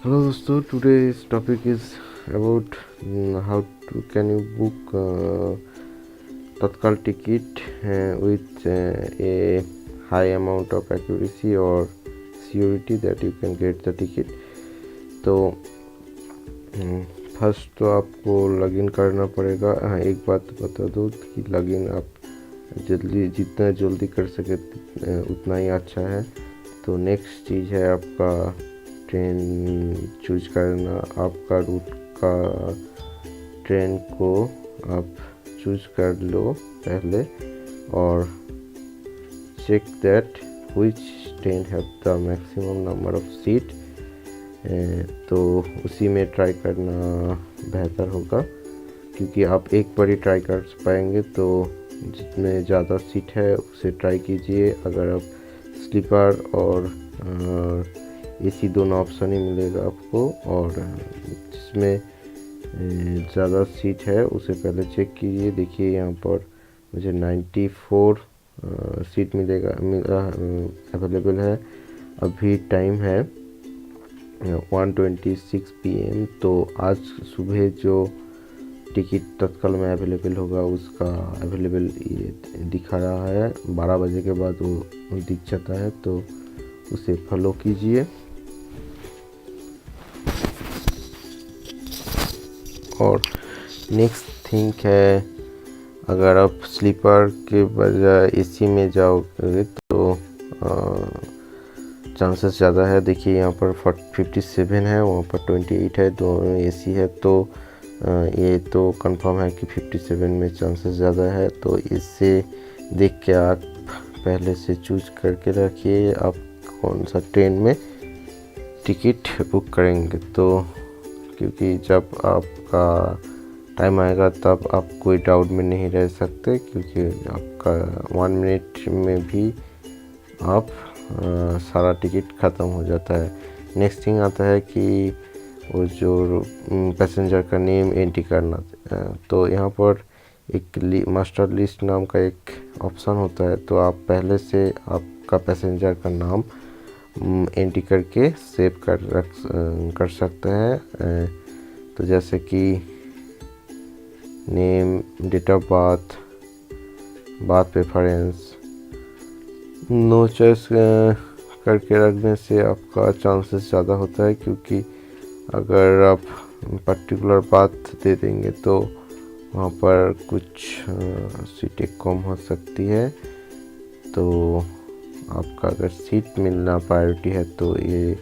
Hello दोस्तों, today's topic is about how to can you book Tatkal ticket with a high amount of accuracy or surety that you can get the ticket. तो first तो आपको login करना पड़ेगा। हाँ, एक बात बता दूँ कि लॉगिन आप जितना जल्दी कर सके उतना ही अच्छा है। तो नेक्स्ट चीज़ है आपका ट्रेन चूज करना। आपका रूट का ट्रेन को आप चूज कर लो पहले और check that which train have the maximum number of seat. तो उसी में ट्राई करना बेहतर होगा, क्योंकि आप एक बार ही ट्राई कर पाएंगे। तो जितने ज़्यादा सीट है उसे ट्राई कीजिए। अगर आप स्लीपर और एसी दोनों ऑप्शन ही मिलेगा आपको, और जिसमें ज़्यादा सीट है उसे पहले चेक कीजिए। देखिए यहाँ पर मुझे 94 सीट मिलेगा अवेलेबल है। अभी टाइम है 1:26 PM। तो आज सुबह जो टिकट तत्काल में अवेलेबल होगा उसका अवेलेबल दिखा रहा है। 12 बजे के बाद वो दिख जाता है, तो उसे फॉलो कीजिए। और नेक्स्ट थिंग है, अगर आप स्लीपर के बजाय एसी में जाओगे तो चांसेस ज़्यादा है। देखिए यहाँ पर 57 है, वहाँ पर 28 है, दोनों एसी है। तो ये तो कंफर्म है कि 57 में चांसेस ज़्यादा है। तो इससे देख के आप पहले से चूज करके रखिए आप कौन सा ट्रेन में टिकट बुक करेंगे। तो क्योंकि जब आपका टाइम आएगा तब आप कोई डाउट में नहीं रह सकते, क्योंकि आपका 1 मिनट में भी आप सारा टिकट ख़त्म हो जाता है। नेक्स्ट थिंग आता है कि वो जो पैसेंजर का नेम एंट्री करना। तो यहाँ पर एक मास्टर लिस्ट नाम का एक ऑप्शन होता है। तो आप पहले से आपका पैसेंजर का नाम एंट्री करके सेव कर सकते हैं। तो जैसे कि name, date of birth preference, no choice करके रखने से आपका चांसेस ज़्यादा होता है, क्योंकि अगर आप पर्टिकुलर बात दे देंगे तो वहाँ पर कुछ सीटें कम हो सकती है। तो आपका अगर सीट मिलना प्रायोरिटी है तो ये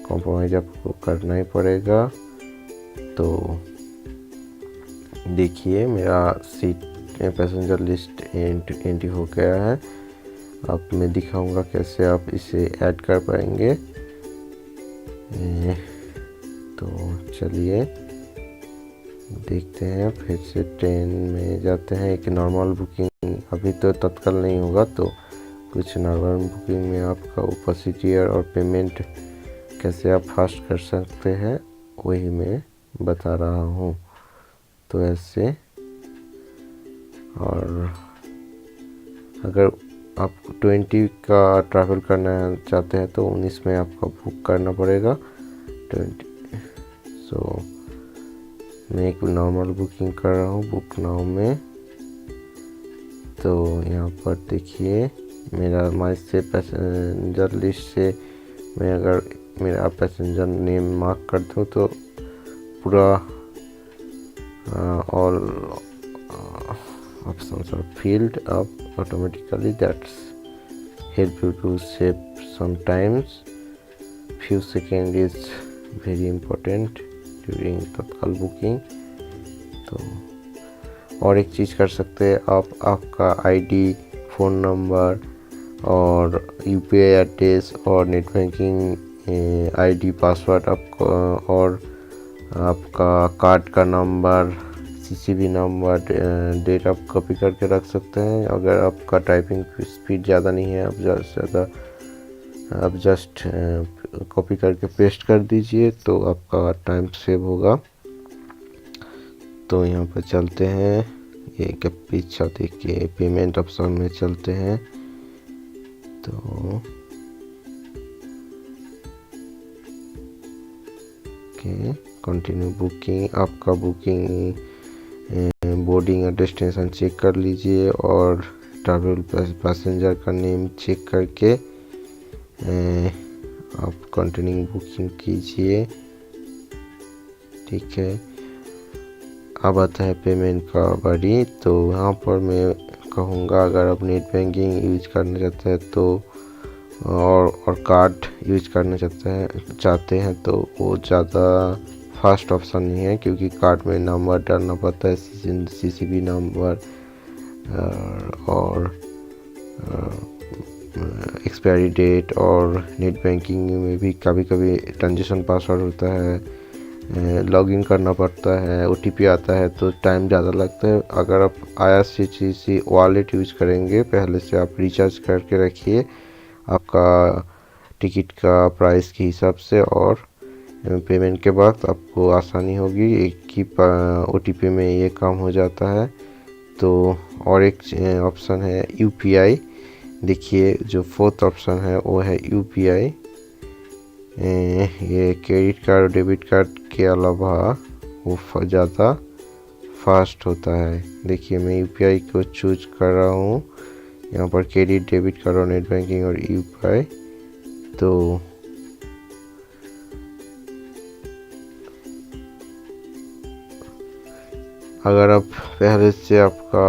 कॉम्प्रोमाइज़ आपको करना ही पड़ेगा। तो देखिए मेरा सीट पैसेंजर लिस्ट एंट्री हो गया है। अब मैं दिखाऊंगा कैसे आप इसे ऐड कर पाएंगे। तो चलिए देखते हैं। फिर से ट्रेन में जाते हैं। एक नॉर्मल बुकिंग अभी तो तत्काल नहीं होगा, तो कुछ नॉर्मल बुकिंग में आपका प्रोसीजर और पेमेंट कैसे आप फास्ट कर सकते हैं वही मैं बता रहा हूँ। तो ऐसे, और अगर आप 20 का ट्रैवल करना चाहते हैं तो 19 में आपका बुक करना पड़ेगा 20। सो मैं एक नॉर्मल बुकिंग कर रहा हूँ बुक नाउ में। तो यहाँ पर देखिए मेरा माई से पैसेंजर लिस्ट से मैं अगर मेरा पैसेंजर नेम मार्क कर दूँ तो पूरा all options are filled up automatically. That's help you to save sometimes. Few seconds is very important during तत्काल बुकिंग। तो और एक चीज़ कर सकते हैं आप, आपका आईडी, फ़ोन नंबर और यूपीआई एड्रेस और नेट बैंकिंग आईडी पासवर्ड आपको, और आपका कार्ड का नंबर, सीसीवी नंबर, डेट आप कॉपी करके रख सकते हैं। अगर आपका टाइपिंग स्पीड ज़्यादा नहीं है, आप जस्ट कॉपी करके पेस्ट कर दीजिए, तो आपका टाइम सेव होगा। तो यहाँ पर चलते हैं, एक पीछा देखिए पेमेंट ऑप्शन में चलते हैं। तो ओके, कंटिन्यू बुकिंग। आपका बुकिंग बोर्डिंग और डेस्टिनेशन चेक कर लीजिए और ट्रैवल पैसेंजर का नेम चेक करके आप कंटिन्यू बुकिंग कीजिए। ठीक है, अब आता है पेमेंट का बारी। तो यहाँ पर मैं कहूँगा अगर आप नेट बैंकिंग यूज करना चाहते हैं तो और कार्ड यूज करना चाहते हैं तो वो ज़्यादा फास्ट ऑप्शन नहीं है, क्योंकि कार्ड में नंबर डालना पड़ता है, सीसीवी नंबर और एक्सपायरी डेट, और नेट बैंकिंग में भी कभी कभी ट्रांजेक्शन पासवर्ड होता है, लॉगिन करना पड़ता है, ओटीपी आता है, तो टाइम ज़्यादा लगता है। अगर आप IRCTC वॉलेट यूज करेंगे, पहले से आप रिचार्ज करके रखिए आपका टिकट का प्राइस के हिसाब से, और पेमेंट के बाद आपको आसानी होगी, एक ही ओटीपी में ये काम हो जाता है। तो और एक ऑप्शन है UPI। देखिए जो फोर्थ ऑप्शन है वो है UPI। ये क्रेडिट कार्ड और डेबिट कार्ड के अलावा वो ज़्यादा फास्ट होता है। देखिए मैं UPI को चूज कर रहा हूँ यहाँ पर, क्रेडिट डेबिट कार्ड और नेट बैंकिंग और UPI। तो अगर आप पहले से आपका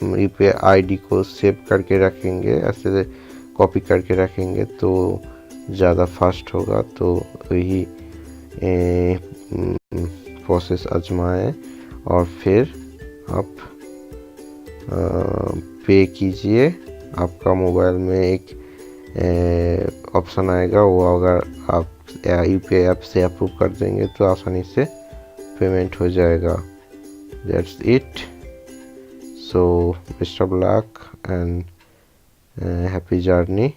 UPI ID को सेव करके रखेंगे, ऐसे कॉपी करके रखेंगे तो ज़्यादा फास्ट होगा। तो वही प्रोसेस आजमाएं और फिर आप पे कीजिए। आपका मोबाइल में एक ऑप्शन आएगा, वो अगर आप UPI ऐप से अप्रूव कर देंगे तो आसानी से पेमेंट हो जाएगा। That's it. So best of luck and happy journey.